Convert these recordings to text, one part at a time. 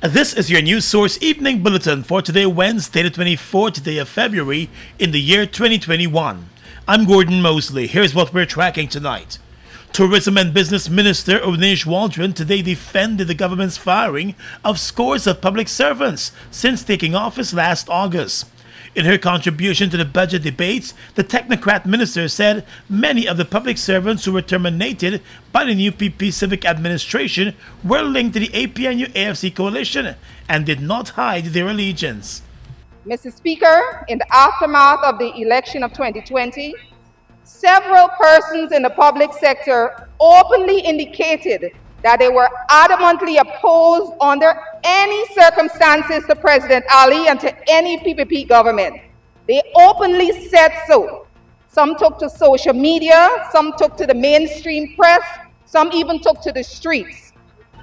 This is your News Source Evening Bulletin for today, Wednesday, the 24th day of February in the year 2021. I'm Gordon Mosley. Here's what we're tracking tonight. Tourism and Business Minister Onish Waldron today defended the government's firing of scores of public servants since taking office last August. In her contribution to the budget debates, the technocrat minister said many of the public servants who were terminated by the new PP civic administration were linked to the APNU-AFC coalition and did not hide their allegiance. Mr. Speaker, in the aftermath of the election of 2020, several persons in the public sector openly indicated that they were adamantly opposed under any circumstances to President Ali and to any PPP government. They openly said so. Some took to social media, some took to the mainstream press, some even took to the streets.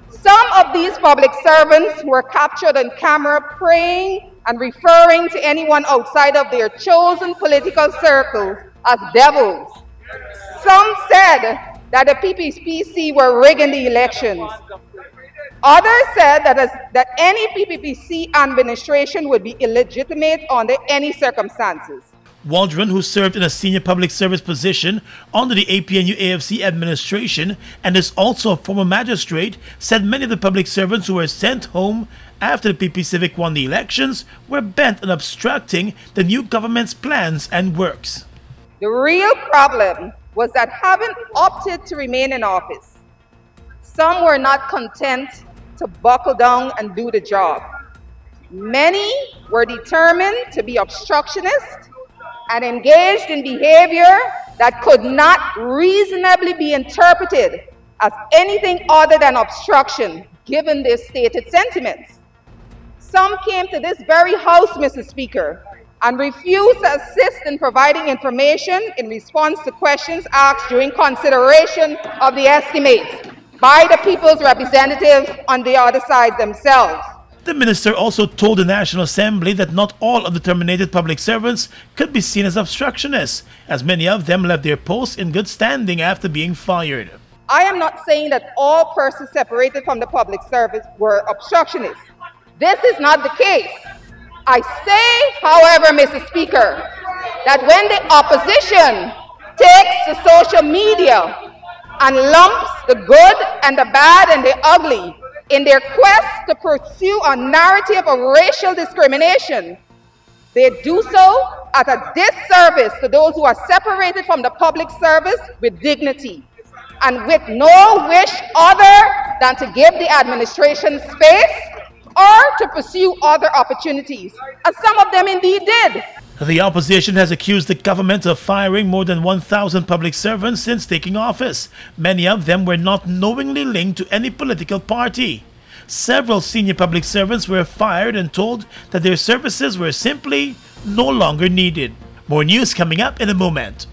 Some of these public servants were captured on camera praying and referring to anyone outside of their chosen political circles as devils. Some said that the PPPC were rigging the elections. Others said that any PPPC administration would be illegitimate under any circumstances. Waldron, who served in a senior public service position under the APNU-AFC administration and is also a former magistrate, said many of the public servants who were sent home after the PP Civic won the elections were bent on obstructing the new government's plans and works. The real problem was that having opted to remain in office, some were not content to buckle down and do the job. Many were determined to be obstructionists and engaged in behavior that could not reasonably be interpreted as anything other than obstruction, given their stated sentiments. Some came to this very house, Mr. Speaker, and refused to assist in providing information in response to questions asked during consideration of the estimates by the people's representatives on the other side themselves. The minister also told the National Assembly that not all of the terminated public servants could be seen as obstructionists, as many of them left their posts in good standing after being fired. I am not saying that all persons separated from the public service were obstructionists. This is not the case. I say, however, Mr. Speaker, that when the opposition takes to social media and lumps the good and the bad and the ugly in their quest to pursue a narrative of racial discrimination, they do so at a disservice to those who are separated from the public service with dignity and with no wish other than to give the administration space or to pursue other opportunities, as some of them indeed did. The opposition has accused the government of firing more than 1,000 public servants since taking office. Many of them were not knowingly linked to any political party. Several senior public servants were fired and told that their services were simply no longer needed. More news coming up in a moment.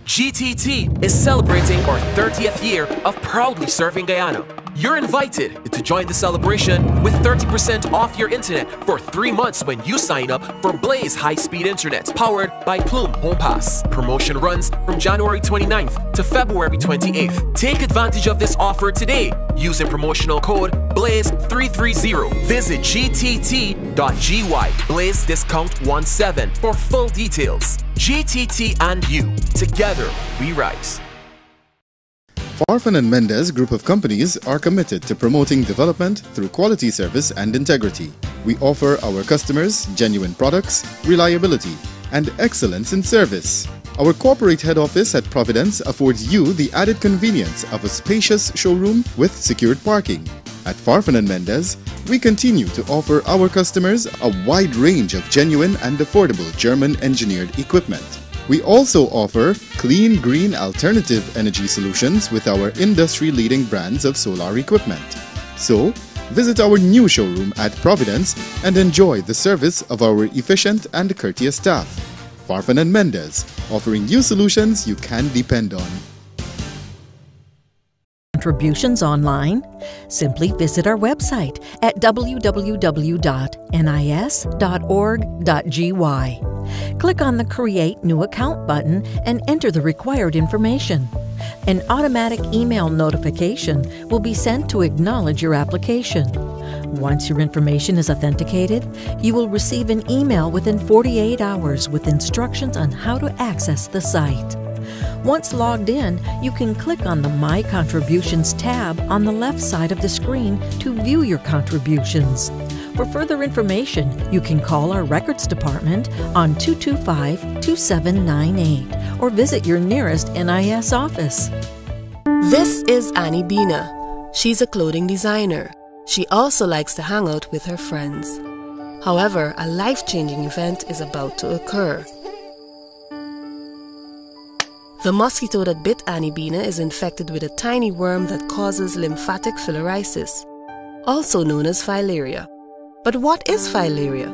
GTT is celebrating our 30th year of proudly serving Guyana. You're invited to join the celebration with 30% off your internet for 3 months when you sign up for Blaze high-speed internet powered by Plume Home Pass. Promotion runs from January 29th to February 28th. Take advantage of this offer today using promotional code BLAZE330. Visit gtt.gy Blaze Discount 17 for full details. GTT and you, together we rise. Farfan and Mendez Group of Companies are committed to promoting development through quality service and integrity. We offer our customers genuine products, reliability, and excellence in service. Our corporate head office at Providence affords you the added convenience of a spacious showroom with secured parking. At Farfan and Mendez, we continue to offer our customers a wide range of genuine and affordable German-engineered equipment. We also offer clean, green alternative energy solutions with our industry-leading brands of solar equipment. So, visit our new showroom at Providence and enjoy the service of our efficient and courteous staff. Farfan and Mendez, offering you solutions you can depend on. Contributions online? Simply visit our website at www.nis.org.gy. Click on the Create New Account button and enter the required information. An automatic email notification will be sent to acknowledge your application. Once your information is authenticated, you will receive an email within 48 hours with instructions on how to access the site. Once logged in, you can click on the My Contributions tab on the left side of the screen to view your contributions. For further information, you can call our Records Department on 225-2798 or visit your nearest NIS office. This is Annie Bina. She's a clothing designer. She also likes to hang out with her friends. However, a life-changing event is about to occur. The mosquito that bit Annie Bina is infected with a tiny worm that causes lymphatic filariasis, also known as filaria. But what is filaria?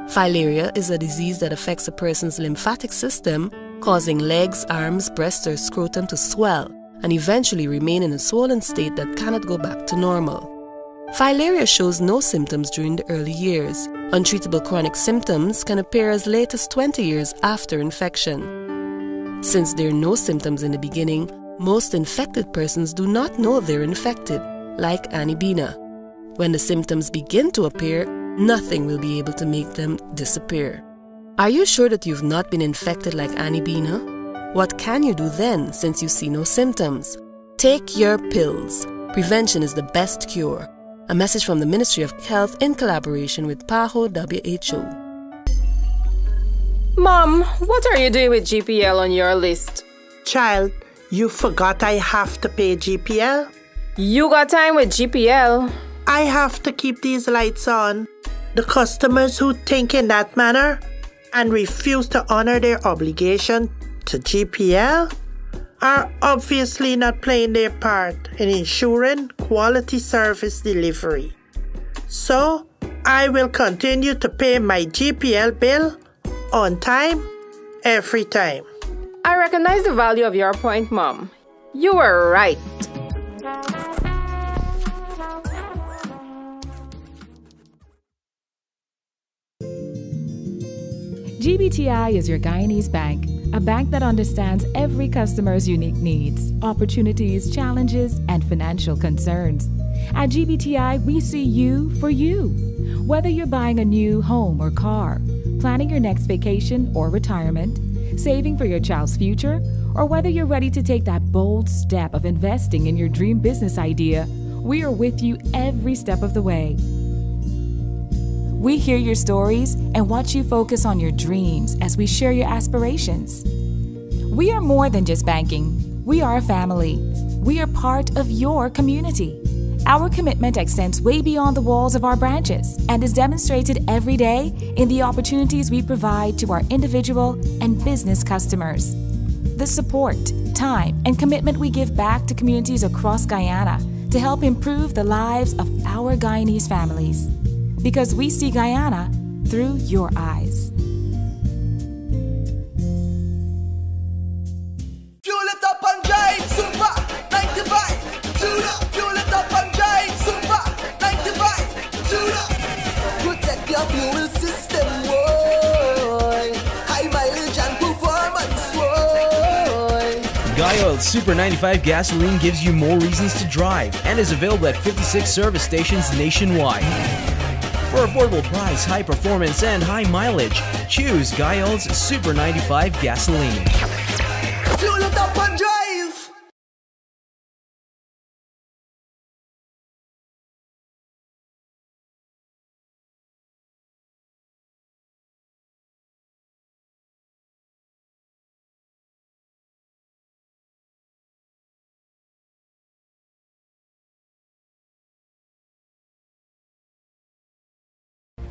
Filaria is a disease that affects a person's lymphatic system, causing legs, arms, breasts, or scrotum to swell and eventually remain in a swollen state that cannot go back to normal. Filaria shows no symptoms during the early years. Untreatable chronic symptoms can appear as late as 20 years after infection. Since there are no symptoms in the beginning, most infected persons do not know they're infected, like Annie Bina. When the symptoms begin to appear, nothing will be able to make them disappear. Are you sure that you've not been infected like Annie Bina? What can you do then since you see no symptoms? Take your pills. Prevention is the best cure. A message from the Ministry of Health in collaboration with PAHO WHO. Mom, what are you doing with GPL on your list? Child, you forgot I have to pay GPL? You got time with GPL? I have to keep these lights on. The customers who think in that manner and refuse to honor their obligation to GPL are obviously not playing their part in ensuring quality service delivery. So, I will continue to pay my GPL bill on time, every time. I recognize the value of your point, Mom. You were right. GBTI is your Guyanese bank, a bank that understands every customer's unique needs, opportunities, challenges, and financial concerns. At GBTI, we see you for you. Whether you're buying a new home or car, planning your next vacation or retirement, saving for your child's future, or whether you're ready to take that bold step of investing in your dream business idea, we are with you every step of the way. We hear your stories and watch you focus on your dreams as we share your aspirations. We are more than just banking. We are a family. We are part of your community. Our commitment extends way beyond the walls of our branches and is demonstrated every day in the opportunities we provide to our individual and business customers. The support, time, and commitment we give back to communities across Guyana to help improve the lives of our Guyanese families. Because we see Guyana through your eyes. Fuel it up and drive, Super 95. Fuel it up and drive, Super 95. Protect your fuel system, boy. High mileage and performance, boy. Guy Super 95 gasoline gives you more reasons to drive and is available at 56 service stations nationwide. For affordable price, high performance, and high mileage, choose Guy's Super 95 gasoline. Fuel it up and drive!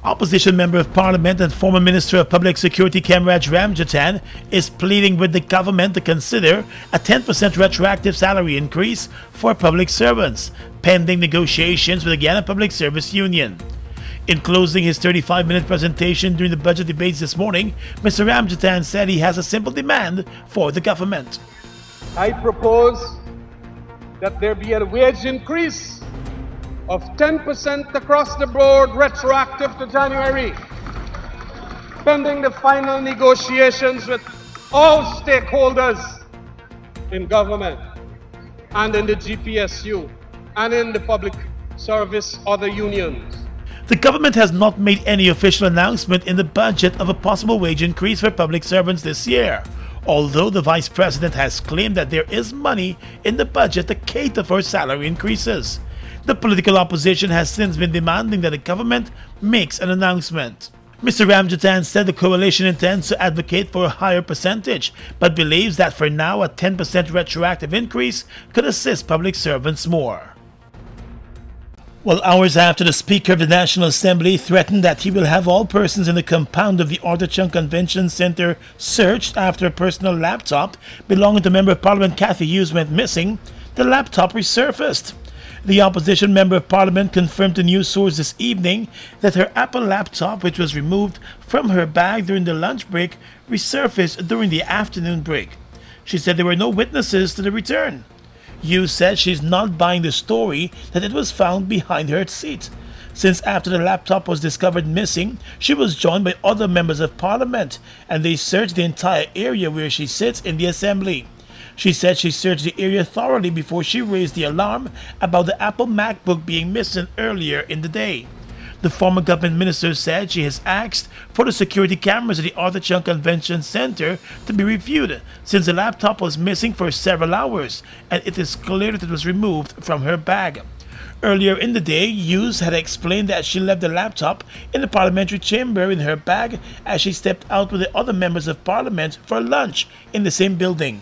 Opposition Member of Parliament and former Minister of Public Security Kemraj Ramjatan is pleading with the government to consider a 10% retroactive salary increase for public servants, pending negotiations with the Guyana Public Service Union. In closing his 35-minute presentation during the budget debates this morning, Mr. Ramjatan said he has a simple demand for the government. I propose that there be a wage increase of 10% across the board, retroactive to January, pending the final negotiations with all stakeholders in government. and in the GPSU, and in the public service other unions. The government has not made any official announcement in the budget of a possible wage increase for public servants this year, although the Vice President has claimed that there is money in the budget to cater for salary increases. The political opposition has since been demanding that the government makes an announcement. Mr. Ramjatan said the coalition intends to advocate for a higher percentage, but believes that for now a 10% retroactive increase could assist public servants more. Well, hours after the Speaker of the National Assembly threatened that he will have all persons in the compound of the Arthur Chung Convention Center searched after a personal laptop belonging to Member of Parliament Cathy Hughes went missing, the laptop resurfaced. The opposition Member of Parliament confirmed to news source this evening that her Apple laptop, which was removed from her bag during the lunch break, resurfaced during the afternoon break. She said there were no witnesses to the return. Hughes said she's not buying the story that it was found behind her seat, since after the laptop was discovered missing, she was joined by other members of Parliament and they searched the entire area where she sits in the Assembly. She said she searched the area thoroughly before she raised the alarm about the Apple MacBook being missing earlier in the day. The former government minister said she has asked for the security cameras at the Arthur Chung Convention Center to be reviewed since the laptop was missing for several hours and it is clear that it was removed from her bag. Earlier in the day, Hughes had explained that she left the laptop in the parliamentary chamber in her bag as she stepped out with the other members of Parliament for lunch in the same building.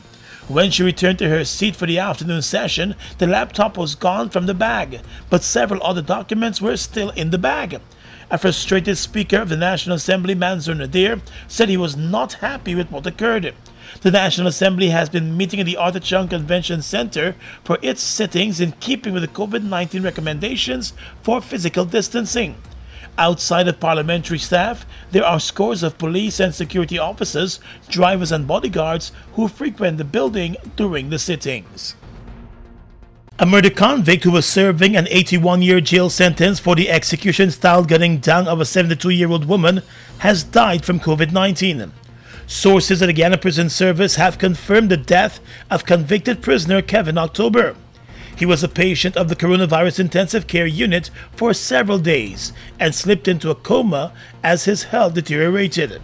When she returned to her seat for the afternoon session, the laptop was gone from the bag, but several other documents were still in the bag. A frustrated Speaker of the National Assembly, Manzoor Nadir, said he was not happy with what occurred. The National Assembly has been meeting in the Arthur Chung Convention Center for its sittings in keeping with the COVID-19 recommendations for physical distancing. Outside of parliamentary staff, there are scores of police and security officers, drivers and bodyguards who frequent the building during the sittings. A murder convict who was serving an 81-year jail sentence for the execution-style gunning down of a 72-year-old woman has died from COVID-19. Sources at the Guyana Prison Service have confirmed the death of convicted prisoner Kevin October. He was a patient of the coronavirus intensive care unit for several days and slipped into a coma as his health deteriorated.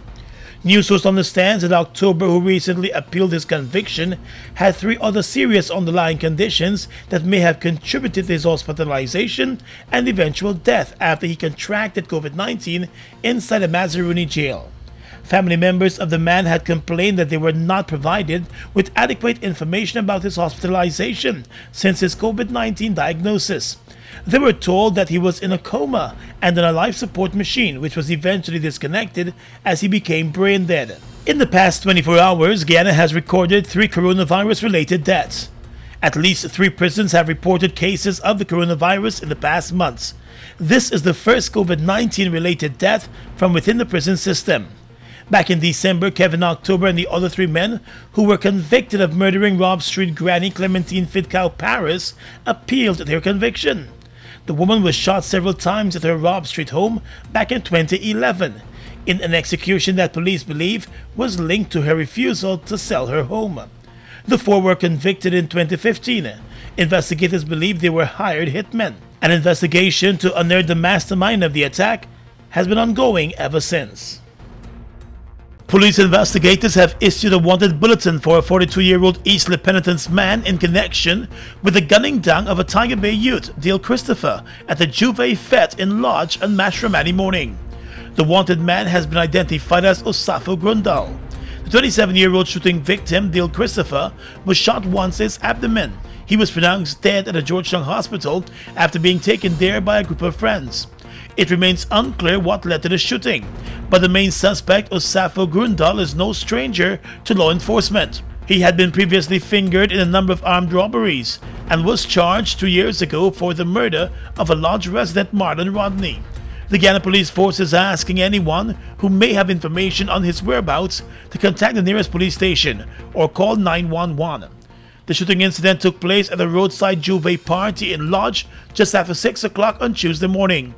News source understands that October, who recently appealed his conviction, had 3 other serious underlying conditions that may have contributed to his hospitalization and eventual death after he contracted COVID-19 inside a Mazaruni jail. Family members of the man had complained that they were not provided with adequate information about his hospitalization since his COVID-19 diagnosis. They were told that he was in a coma and on a life support machine, which was eventually disconnected as he became brain dead. In the past 24 hours, Guyana has recorded 3 coronavirus-related deaths. At least 3 prisons have reported cases of the coronavirus in the past months. This is the first COVID-19 related death from within the prison system. Back in December, Kevin October and the other 3 men who were convicted of murdering Rob Street granny Clementine Fidcow Paris appealed their conviction. The woman was shot several times at her Rob Street home back in 2011 in an execution that police believe was linked to her refusal to sell her home. The 4 were convicted in 2015. Investigators believe they were hired hitmen. An investigation to unearth the mastermind of the attack has been ongoing ever since. Police investigators have issued a wanted bulletin for a 42-year-old East Le Penitence man in connection with the gunning down of a Tiger Bay youth, Dale Christopher, at the Juve Fete in Lodge on Mashramani morning. The wanted man has been identified as Osafo Grundal. The 27-year-old shooting victim, Dale Christopher, was shot once in his abdomen. He was pronounced dead at a Georgetown hospital after being taken there by a group of friends. It remains unclear what led to the shooting, but the main suspect, Osafo Grundal, is no stranger to law enforcement. He had been previously fingered in a number of armed robberies and was charged 2 years ago for the murder of a Lodge resident, Marlon Rodney. The Guyana Police Force is asking anyone who may have information on his whereabouts to contact the nearest police station or call 911. The shooting incident took place at a roadside Juve party in Lodge just after 6 o'clock on Tuesday morning.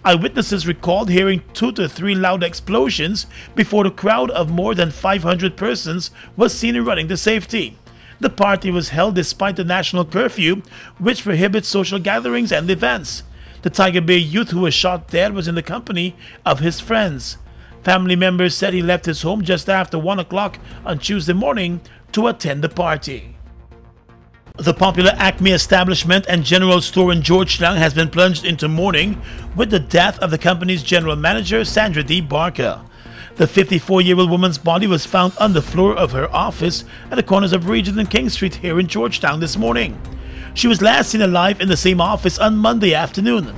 Eyewitnesses recalled hearing 2 to 3 loud explosions before the crowd of more than 500 persons was seen running to safety. The party was held despite the national curfew, which prohibits social gatherings and events. The Tiger Bay youth who was shot dead was in the company of his friends. Family members said he left his home just after 1 o'clock on Tuesday morning to attend the party. The popular Acme establishment and general store in Georgetown has been plunged into mourning with the death of the company's general manager, Sandra D. Barker. The 54-year-old woman's body was found on the floor of her office at the corners of Regent and King Street here in Georgetown this morning. She was last seen alive in the same office on Monday afternoon.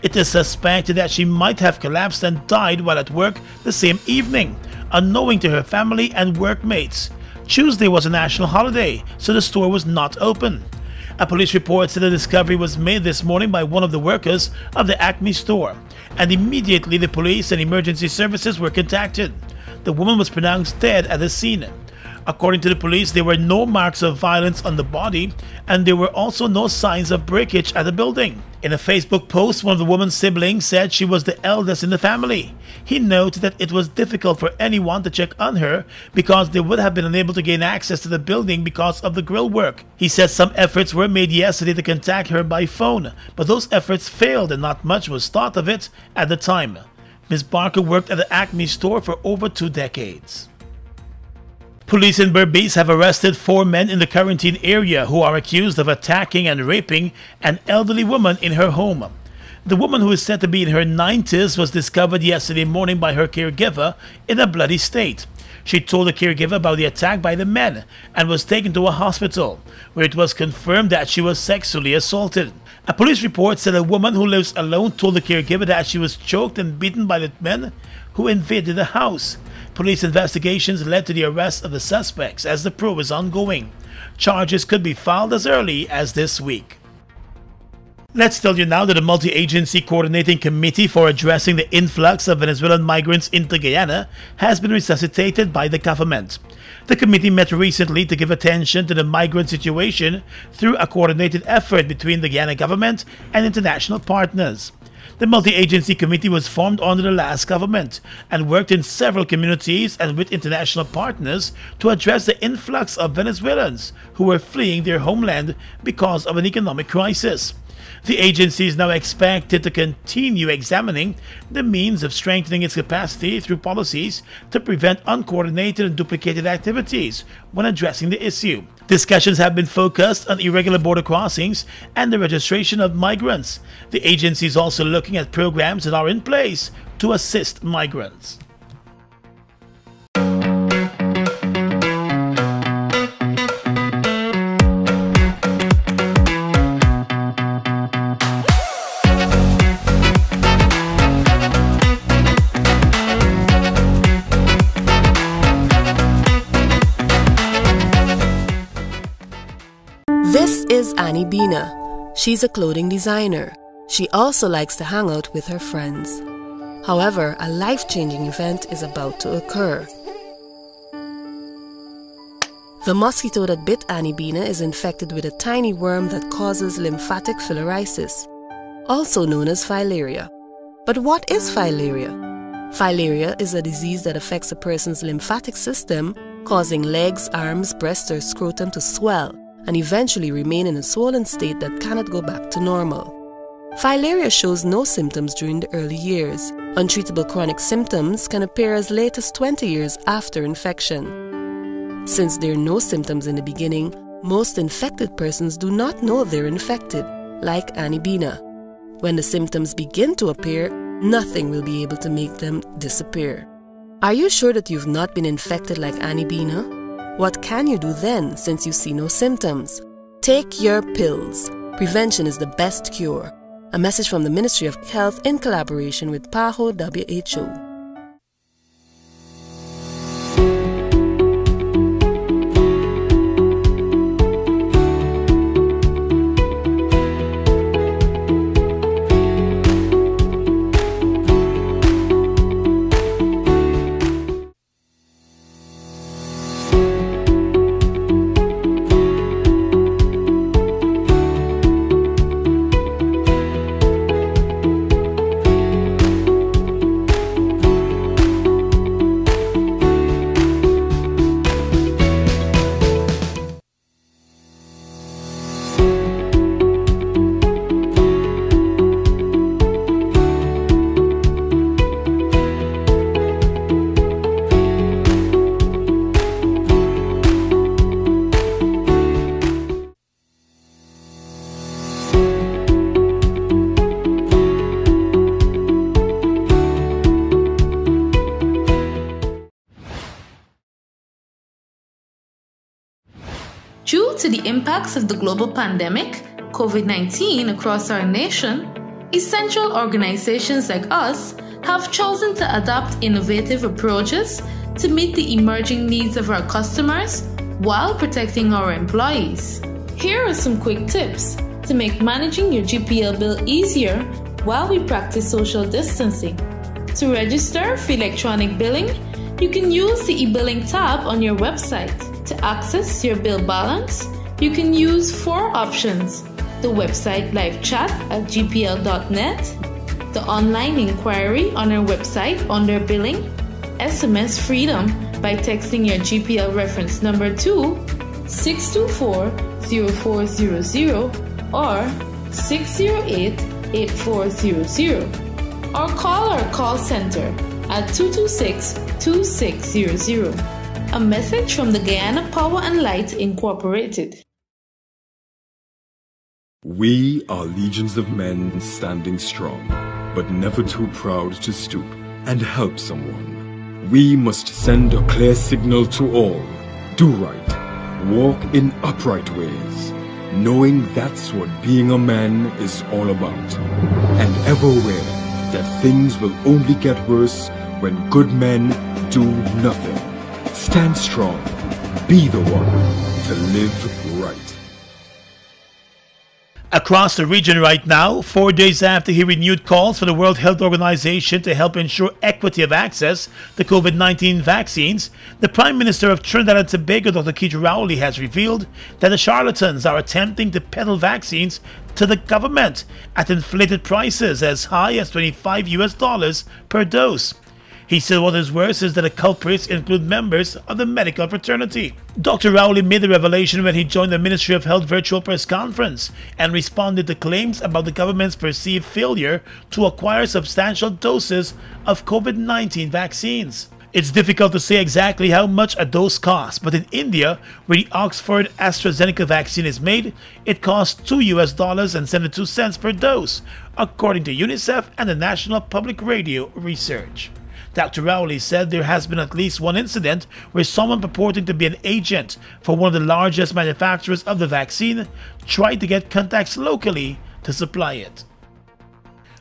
It is suspected that she might have collapsed and died while at work the same evening, unknowing to her family and workmates. Tuesday was a national holiday, so the store was not open. A police report said the discovery was made this morning by one of the workers of the Acme store, and immediately the police and emergency services were contacted. The woman was pronounced dead at the scene. According to the police, there were no marks of violence on the body, and there were also no signs of breakage at the building. In a Facebook post, one of the woman's siblings said she was the eldest in the family. He noted that it was difficult for anyone to check on her because they would have been unable to gain access to the building because of the grill work. He said some efforts were made yesterday to contact her by phone, but those efforts failed and not much was thought of it at the time. Ms. Barker worked at the Acme store for over 2 decades. Police in Berbice have arrested 4 men in the quarantine area who are accused of attacking and raping an elderly woman in her home. The woman, who is said to be in her 90s, was discovered yesterday morning by her caregiver in a bloody state. She told the caregiver about the attack by the men and was taken to a hospital, where it was confirmed that she was sexually assaulted. A police report said a woman who lives alone told the caregiver that she was choked and beaten by the men who invaded the house. Police investigations led to the arrest of the suspects as the probe is ongoing. Charges could be filed as early as this week. Let's tell you now that the Multi-Agency Coordinating Committee for Addressing the Influx of Venezuelan Migrants into Guyana has been resuscitated by the government. The committee met recently to give attention to the migrant situation through a coordinated effort between the Guyana government and international partners. The multi-agency committee was formed under the last government and worked in several communities and with international partners to address the influx of Venezuelans who were fleeing their homeland because of an economic crisis. The agency is now expected to continue examining the means of strengthening its capacity through policies to prevent uncoordinated and duplicated activities when addressing the issue. Discussions have been focused on irregular border crossings and the registration of migrants. The agency is also looking at programs that are in place to assist migrants. This is Annie Bina. She's a clothing designer. She also likes to hang out with her friends. However, a life-changing event is about to occur. The mosquito that bit Annie Bina is infected with a tiny worm that causes lymphatic filariasis, also known as filaria. But what is filaria? Filaria is a disease that affects a person's lymphatic system, causing legs, arms, breast, or scrotum to swell and eventually remain in a swollen state that cannot go back to normal. Filaria shows no symptoms during the early years. Untreatable chronic symptoms can appear as late as 20 years after infection. Since there are no symptoms in the beginning, most infected persons do not know they're infected, like Annie Bina. When the symptoms begin to appear, nothing will be able to make them disappear. Are you sure that you've not been infected like Annie Bina? What can you do then, since you see no symptoms? Take your pills. Prevention is the best cure. A message from the Ministry of Health in collaboration with PAHO WHO. to the impacts of the global pandemic, COVID-19, across our nation, essential organizations like us have chosen to adopt innovative approaches to meet the emerging needs of our customers while protecting our employees. Here are some quick tips to make managing your GPL bill easier while we practice social distancing. To register for electronic billing, you can use the e-billing tab on your website. To access your bill balance, you can use 4 options: the website live chat at gpl.net, the online inquiry on our website under billing, SMS Freedom by texting your GPL reference number to 624-0400 or 608-8400, or call our call center at 226-2600. A message from the Guyana Power and Light Incorporated. We are legions of men standing strong, but never too proud to stoop and help someone. We must send a clear signal to all. Do right, walk in upright ways, knowing that's what being a man is all about. And ever aware that things will only get worse when good men do nothing. Stand strong. Be the one to live right. Across the region right now, 4 days after he renewed calls for the World Health Organization to help ensure equity of access to COVID-19 vaccines, the Prime Minister of Trinidad and Tobago, Dr. Keith Rowley, has revealed that the charlatans are attempting to peddle vaccines to the government at inflated prices as high as $25 per dose. He said what is worse is that the culprits include members of the medical fraternity. Dr. Rowley made the revelation when he joined the Ministry of Health virtual press conference and responded to claims about the government's perceived failure to acquire substantial doses of COVID-19 vaccines. It's difficult to say exactly how much a dose costs, but in India, where the Oxford AstraZeneca vaccine is made, it costs $2.72 per dose, according to UNICEF and the National Public Radio Research. Dr. Rowley said there has been at least one incident where someone purporting to be an agent for one of the largest manufacturers of the vaccine tried to get contacts locally to supply it.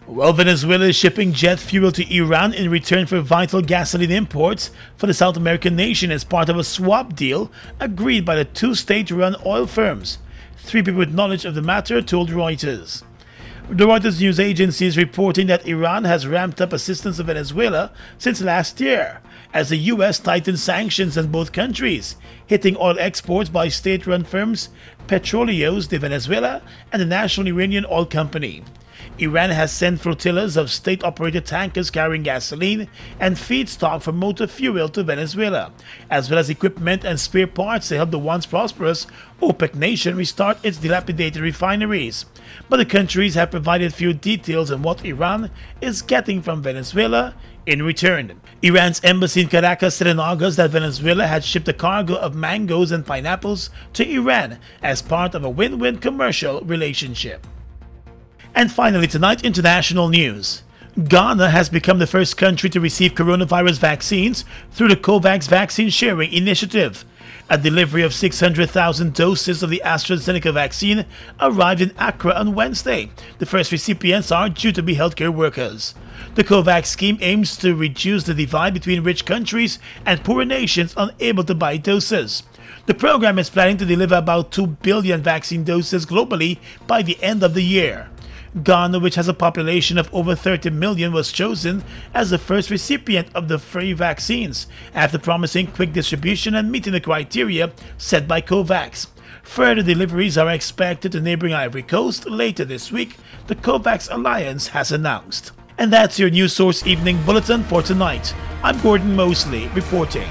Well, Venezuela is shipping jet fuel to Iran in return for vital gasoline imports for the South American nation as part of a swap deal agreed by the 2 state-run oil firms. 3 people with knowledge of the matter told Reuters. The Reuters news agency is reporting that Iran has ramped up assistance to Venezuela since last year, as the U.S. tightened sanctions on both countries, hitting oil exports by state-run firms Petróleos de Venezuela and the National Iranian Oil Company. Iran has sent flotillas of state-operated tankers carrying gasoline and feedstock for motor fuel to Venezuela, as well as equipment and spare parts to help the once prosperous OPEC nation restart its dilapidated refineries. But the countries have provided few details on what Iran is getting from Venezuela in return. Iran's embassy in Caracas said in August that Venezuela had shipped a cargo of mangoes and pineapples to Iran as part of a win-win commercial relationship. And finally tonight, international news. Ghana has become the first country to receive coronavirus vaccines through the COVAX vaccine sharing initiative. A delivery of 600,000 doses of the AstraZeneca vaccine arrived in Accra on Wednesday. The first recipients are due to be healthcare workers. The COVAX scheme aims to reduce the divide between rich countries and poorer nations unable to buy doses. The program is planning to deliver about 2 billion vaccine doses globally by the end of the year. Ghana, which has a population of over 30 million, was chosen as the first recipient of the free vaccines after promising quick distribution and meeting the criteria set by COVAX. Further deliveries are expected to neighboring Ivory Coast later this week, the COVAX Alliance has announced. And that's your News Source Evening Bulletin for tonight. I'm Gordon Mosley reporting.